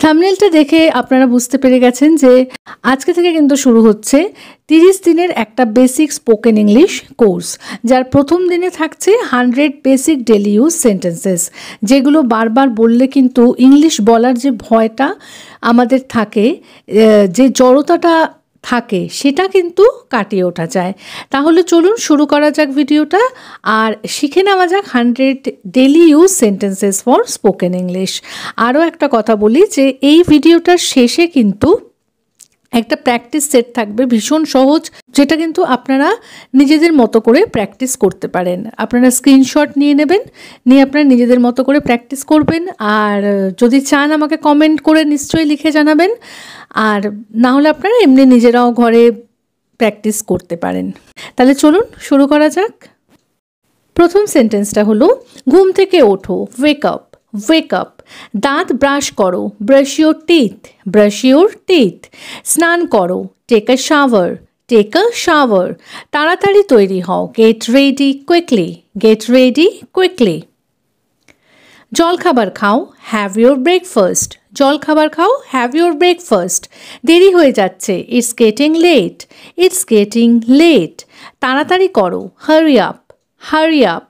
থাম্বনেলটা দেখে আপনারা বুঝতে পেরে গেছেন যে আজকে থেকে কিন্তু শুরু হচ্ছে 30 দিনের একটা বেসিক স্পোকেন ইংলিশ কোর্স, যার প্রথম দিনে থাকছে 100 বেসিক ডেলি ইউজ সেন্টেন্সেস, যেগুলো বারবার বললে কিন্তু ইংলিশ বলার যে ভয়টা আমাদের থাকে, যে জড়তাটা থাকে, সেটা কিন্তু কাটিয়ে ওঠা যায়। তাহলে চলুন শুরু করা যাক ভিডিওটা আর শিখে নেওয়া যাক 100 daily use sentences for spoken English. আরও একটা কথা বলি যে এই ভিডিওটার শেষে কিন্তু একটা প্র্যাকটিস সেট থাকবে, ভীষণ সহজ, যেটা কিন্তু আপনারা নিজেদের মতো করে প্র্যাকটিস করতে পারেন। আপনারা স্ক্রিনশট নিয়ে নেবেন, নিয়ে আপনারা নিজেদের মতো করে প্র্যাকটিস করবেন। আর যদি চান আমাকে কমেন্ট করে নিশ্চয়ই লিখে জানাবেন, আর না হলে আপনারা এমনি নিজেরাও ঘরে প্র্যাকটিস করতে পারেন। তাহলে চলুন শুরু করা যাক। প্রথম সেন্টেন্সটা হলো ঘুম থেকে ওঠো, ওয়েক আপ, ওয়েক আপ। দাঁত ব্রাশ করো, brush your teeth, brush your teeth. স্নান করো, take a shower, take a shower. তাড়াতাড়ি তৈরি হও, get ready quickly, get ready quickly. জলখাবার খাও, হ্যাভ ইউর ব্রেকফাস্ট, জলখাবার খাও, হ্যাভ ইউর ব্রেকফাস্ট। দেরি হয়ে যাচ্ছে, it's getting late, it's getting late. তাড়াতাড়ি করো, হারি আপ, হারি আপ।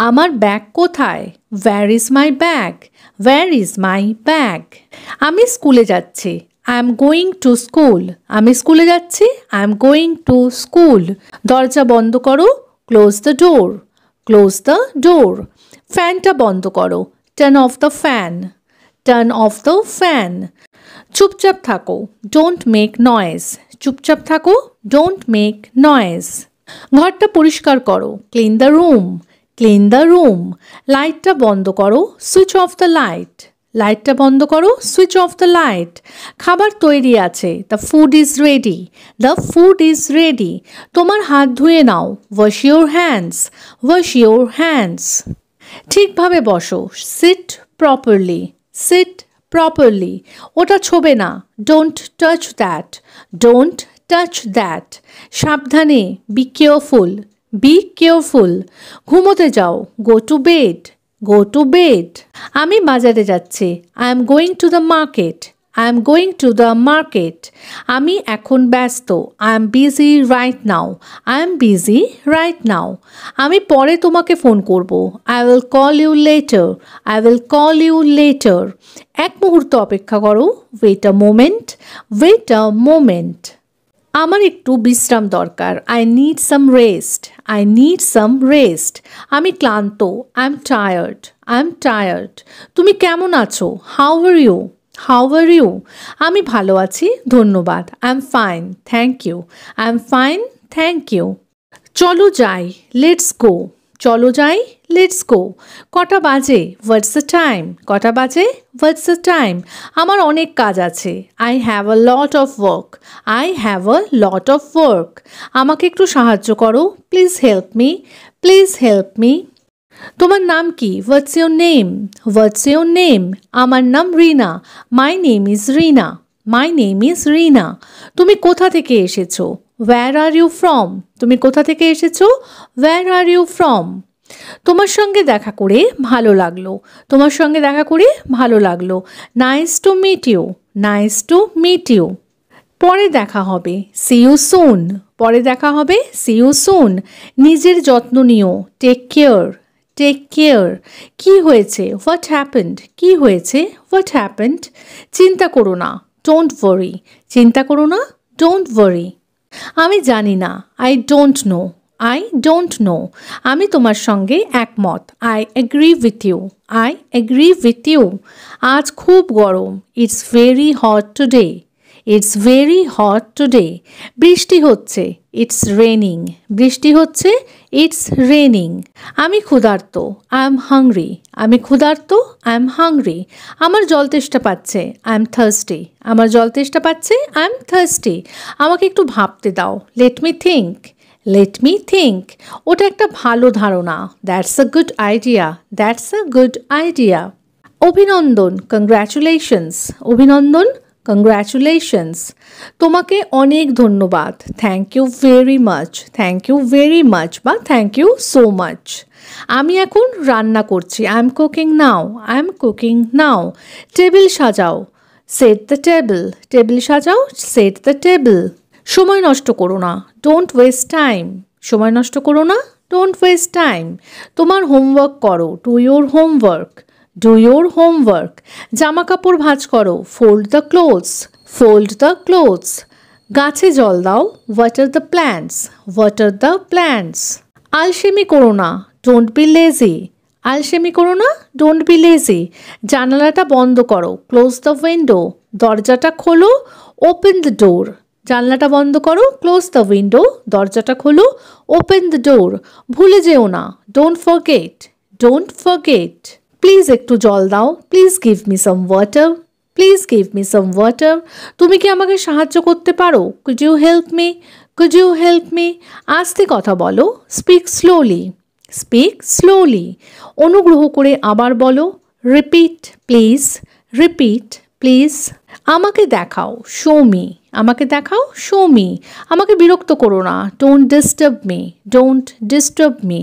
আমার ব্যাগ কোথায়, where is my bag, where is my bag. আমি স্কুলে যাচ্ছি, I am going to school, আমি স্কুলে যাচ্ছি, I am going to school. দরজা বন্ধ করো, close the door, close the door. ফ্যানটা বন্ধ করো, turn off the fan, turn off the fan. চুপচাপ থাকো, ডোন্ট মেক নয়েজ, চুপচাপ থাকো, ডোন্ট মেক নয়েজ। ঘরটা পরিষ্কার করো, clean the room, clean the room. লাইটটা বন্ধ করো, সুইচ অফ দ্য লাইট, লাইটটা বন্ধ করো, সুইচ অফ দ্য লাইট। খাবার তৈরি আছে, the food is ready, the food is ready. তোমার হাত ধুয়ে নাও, wash your hands, wash your hands. ঠিকভাবে বসো, সিট প্রপারলি, সিট প্রপারলি। ওটা ছোবে না, don't touch that, don't touch that. সাবধানে, বি কেয়ারফুল, বি কেয়ারফুল। ঘুমোতে যাও, go to bed, go to bed. আমি বাজারে যাচ্ছি, I am going to the market, I am going to the market. আমি এখন ব্যস্ত, I am busy right now, I am busy right now. আমি পরে তোমাকে ফোন করব, I will call you later, I will call you later. এক মুহূর্ত অপেক্ষা করো, wait a moment, wait a moment. আমার একটু বিশ্রাম দরকার, I need some rest, I need some rest. আমি ক্লান্ত, I am tired, I am tired. তুমি কেমন আছো, how are you, how are you. আমি ভালো আছি, ধন্যবাদ, I am fine, thank you, I am fine, thank you. চলো যাই, লেটস গো, চলো যাই, লেটস গো। কটা বাজে, হোয়াটস দ্য টাইম, কটা বাজে, হোয়াটস দ্য টাইম। আমার অনেক কাজ আছে, I have a lot of work, I have a lot of work. আমাকে একটু সাহায্য করো, please help me, please help me. তোমার নাম কি, what's your name, what's your name. আমার নাম রিনা, my name is Rina, my name is Rina. তুমি কোথা থেকে এসেছো, ওয়্যার আর ইউ ফ্রম, তুমি কোথা থেকে এসেছো, ওয়্যার আর ইউ ফ্রম। তোমার সঙ্গে দেখা করে ভালো লাগলো, তোমার সঙ্গে দেখা করে ভালো লাগলো। Nice to meet you, nice to meet you. পরে দেখা হবে, সি ইউ সুন, পরে দেখা হবে, সি ইউ সুন। নিজের যত্ন নিও, টেক কেয়ার, টেক কেয়ার। কী হয়েছে, হোয়াট হ্যাপেন্ড, কী হয়েছে, হোয়াট হ্যাপেন্ড। চিন্তা করো না, ডোন্ট ওয়ারি, চিন্তা করো না, ডোন্ট ওয়ারি। আমি জানি না, I don't know, I don't know. আমি তোমার সঙ্গে একমত, I agree with you, I agree with you. আজ খুব গরম, it's very hot today, it's very hot today. বৃষ্টি হচ্ছে, ইটস রেনিং, বৃষ্টি হচ্ছে, ইটস রেনিং। আমি ক্ষুধার্ত, আই এম হাংরি, আমি ক্ষুধার্ত, আই এম হাংরি। আমার জল তেষ্টা পাচ্ছে, আই এম থার্স্টি, আমার জল তেষ্টা পাচ্ছে, আই এম থার্স্টি। আমাকে একটু ভাবতে দাও, let me think, let me think. ওটা একটা ভালো ধারণা, that's a good idea, that's a good idea. অভিনন্দন, কংগ্র্যাচুলেশনস, অভিনন্দন, কংগ্র্যাচুলেশনস। তোমাকে অনেক ধন্যবাদ, thank you very much, thank you very much বা থ্যাংক ইউ সো মাচ। আমি এখন রান্না করছি, I am cooking now, I am cooking now. Table সাজাও, সেট দ্য টেবিল, টেবিল সাজাও, সেট দ্য টেবিল। সময় নষ্ট করো না, ডোন্ট ওয়েস্ট টাইম, সময় নষ্ট করো না, ডোন্ট ওয়েস্ট টাইম। তোমার হোমওয়ার্ক করো, do your homework, do your homework. জামা কাপড় ভাঁজ করো, fold the clothes, fold the clothes. গাছে জল দাও, water the plants, water the plants. আলসেমি করো না, ডোন্ট বি লেজি, আলসেমি করো না, ডোন্ট বি লেজি। জানালাটা বন্ধ করো, ক্লোজ দ্য উইন্ডো, দরজাটা খোলো, ওপেন দ্য ডোর। জানলাটা বন্ধ করো, ক্লোজ দ্য উইন্ডো, দরজাটা খোলো, ওপেন দ্য ডোর। ভুলে যেও না, don't forget, don't forget. Please একটু জল দাও, please give me some water, please give me some water. তুমি কি আমাকে সাহায্য করতে পারো, could you help me, could you help me. আস্তে কথা বলো, স্পিক স্লোলি, স্পিক স্লোলি। অনুগ্রহ করে আবার বলো, রিপিট প্লিজ, রিপিট প্লিজ। আমাকে দেখাও, শো মি, আমাকে দেখাও, শো মি। আমাকে বিরক্ত করো না, don't disturb me, don't disturb me.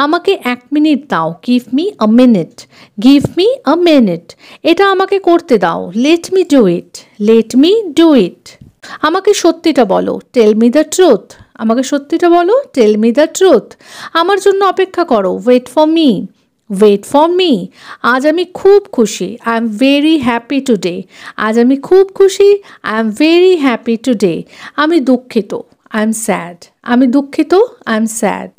আমাকে 1 মিনিট দাও, give me a minute, give me a minute. এটা আমাকে করতে দাও, let me do it, let me do it. আমাকে সত্যিটা বলো, টেল মি দ্য ট্রুথ, আমাকে সত্যিটা বলো, টেল মি দ্য ট্রুথ। আমার জন্য অপেক্ষা করো, wait for me, wait for me. আজ আমি খুব খুশি, I am very happy today, আজ আমি খুব খুশি, I am very happy today. আমি দুঃখিত, আই এম স্যাড, আমি দুঃখিত, আই এম স্যাড।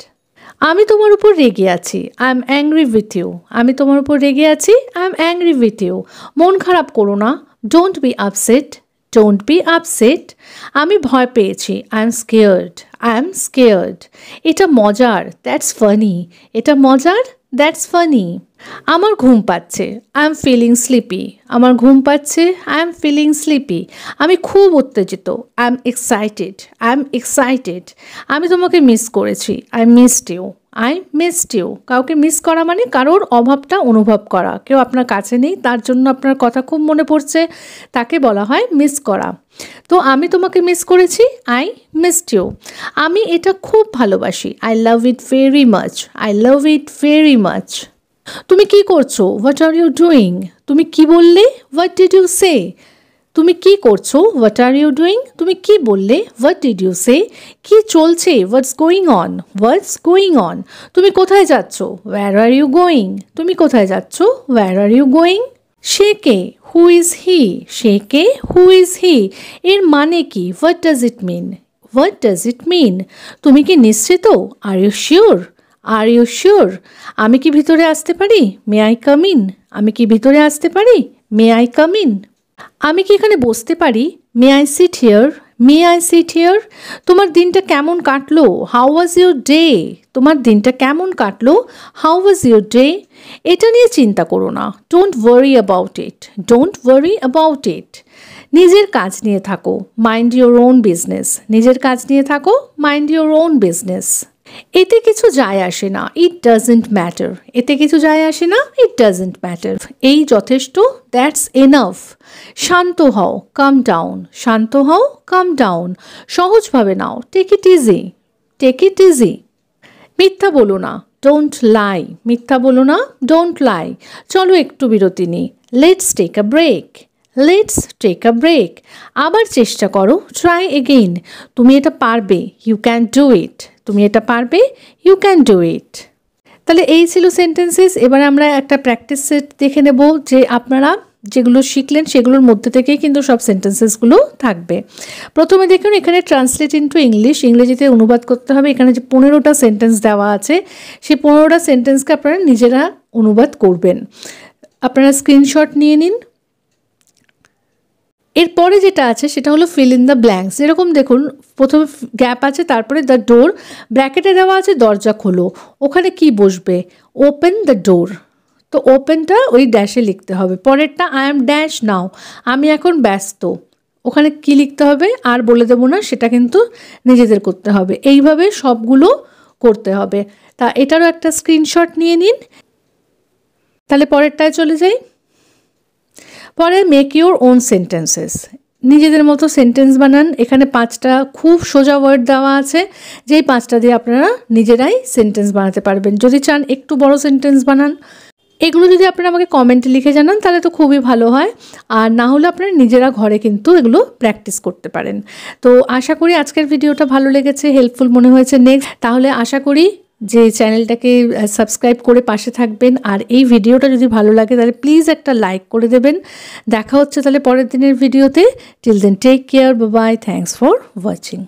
আমি তোমার উপর রেগে আছি, I am angry with you, আমি তোমার উপর রেগে আছি, I am angry with you. মন খারাপ করো না, don't be upset, don't be upset. আমি ভয় পেয়েছি, I am scared, I am scared. এটা মজার, দ্যাটস ফানি, এটা মজার, দ্যাটস ফানি। আমার ঘুম পাচ্ছে, আই এম ফিলিং স্লিপি, আমার ঘুম পাচ্ছে, আই এম ফিলিং স্লিপি। আমি খুব উত্তেজিত, I am excited, I am excited. আমি তোমাকে মিস করেছি, I missed you, I missed you. কাউকে মিস করা মানে কারোর অভাবটা অনুভব করা, কেউ আপনার কাছে নেই, তার জন্য আপনার কথা খুব মনে পড়ছে, তাকে বলা হয় মিস করা। তো আমি তোমাকে মিস করেছি, আই মিসড ইউ। আমি এটা খুব ভালোবাসি, I love it very much, I love it very much. তুমি কি করছো, হোয়াট আর ইউ ডুইং, তুমি কি বললে, হোয়াট ডিড ইউ সে। তুমি কি করছো, হোয়াট আর ইউ ডুইং, তুমি কি বললে, হোয়াট ডিড ইউ সে। কি চলছে, what's going on, what's going on. তুমি কোথায় যাচ্ছ, ওয়্যার আর ইউ গোয়িং, তুমি কোথায় যাচ্ছ, ওয়্যার আর ইউ গোয়িং। সে কে, who is he, who K, who is হি। এর মানে কি, what does it mean, what does it mean. তুমি কি নিশ্চিত, are you sure, are you sure. আমি কি ভিতরে আসতে পারি, মে আই কাম ইন, আমি কি ভিতরে আসতে পারি, মে আই কাম ইন। আমি কি এখানে বসতে পারি, may I sit here, may I sit here. তোমার দিনটা কেমন কাটলো, হাউ ওয়াজ ইউর ডে, তোমার দিনটা কেমন কাটলো, হাউ ওয়াজ ইউর ডে। এটা নিয়ে চিন্তা করো না, don't worry about it, don't worry about it. নিজের কাজ নিয়ে থাকো, মাইন্ড ইউর ওন বিজনেস, নিজের কাজ নিয়ে থাকো, মাইন্ড ইউর ওন বিজনেস। এতে কিছু যায় আসে না, ইট ডাজন্ট ম্যাটার, এতে কিছু যায় আসে না, ইট ডাজন্ট ম্যাটার। এই যথেষ্ট, দ্যাটস এনাফ। শান্ত হও, কাম ডাউন, শান্ত হও, কাম ডাউন। সহজভাবে নাও, take it easy, take it easy. মিথ্যা বলো না, ডোন্ট লাই, মিথ্যা বলো না, ডোন্ট লাই। চলো একটু বিরতি নিই, let's take a break, let's take a break. আবার চেষ্টা করো, ট্রাই এগেইন। তুমি এটা পারবে, ইউ ক্যান ডু ইট, তুমি এটা পারবে, ইউ ক্যান ডু ইট। তাহলে এই ছিল সেন্টেন্সেস। এবার আমরা একটা প্র্যাকটিস সেট দেখে নেব, যে আপনারা যেগুলো শিখলেন সেগুলোর মধ্যে থেকেই কিন্তু সব সেন্টেন্সেসগুলো থাকবে। প্রথমে দেখুন, এখানে ট্রান্সলেট ইনটু ইংলিশ, ইংরেজিতে অনুবাদ করতে হবে। এখানে যে 15টা সেন্টেন্স দেওয়া আছে, সেই 15টা সেন্টেন্সকে আপনারা নিজেরা অনুবাদ করবেন। আপনারা স্ক্রিনশট নিয়ে নিন। এরপরে যেটা আছে সেটা হলো ফিল ইন দ্য ব্ল্যাঙ্কস। এরকম দেখুন, প্রথমে গ্যাপ আছে, তারপরে দ্য ডোর, ব্র্যাকেটে দেওয়া আছে দরজা খোলো, ওখানে কি বসবে, ওপেন দ্য ডোর। তো ওপেনটা ওই ড্যাশে লিখতে হবে। পরেরটা, আই এম ড্যাশ নাও, আমি এখন ব্যস্ত, ওখানে কি লিখতে হবে আর বলে দেবো না, সেটা কিন্তু নিজেদের করতে হবে। এইভাবে সবগুলো করতে হবে। তা এটারও একটা স্ক্রিনশট নিয়ে নিন। তাহলে পরেরটায় চলে যাই। পরে মেক ইউর ওন সেন্টেন্সেস, নিজেদের মতো সেন্টেন্স বানান। এখানে 5টা খুব সোজা ওয়ার্ড দেওয়া আছে, যেই 5টা দিয়ে আপনারা নিজেরাই সেন্টেন্স বানাতে পারবেন। যদি চান একটু বড় সেন্টেন্স বানান। এগুলো যদি আপনারা আমাকে কমেন্টে লিখে জানান তাহলে তো খুবই ভালো হয়, আর না হলে আপনারা নিজেরা ঘরে কিন্তু এগুলো প্র্যাকটিস করতে পারেন। তো আশা করি আজকের ভিডিওটা ভালো লেগেছে, হেল্পফুল মনে হয়েছে। নেক্সট তাহলে আশা করি যে চ্যানেলটাকে সাবস্ক্রাইব করে পাশে থাকবেন, আর এই ভিডিওটা যদি ভালো লাগে তাহলে প্লিজ একটা লাইক করে দেবেন। দেখা হচ্ছে তাহলে পরের দিনের ভিডিওতে। Till then take care, bye bye, thanks for watching.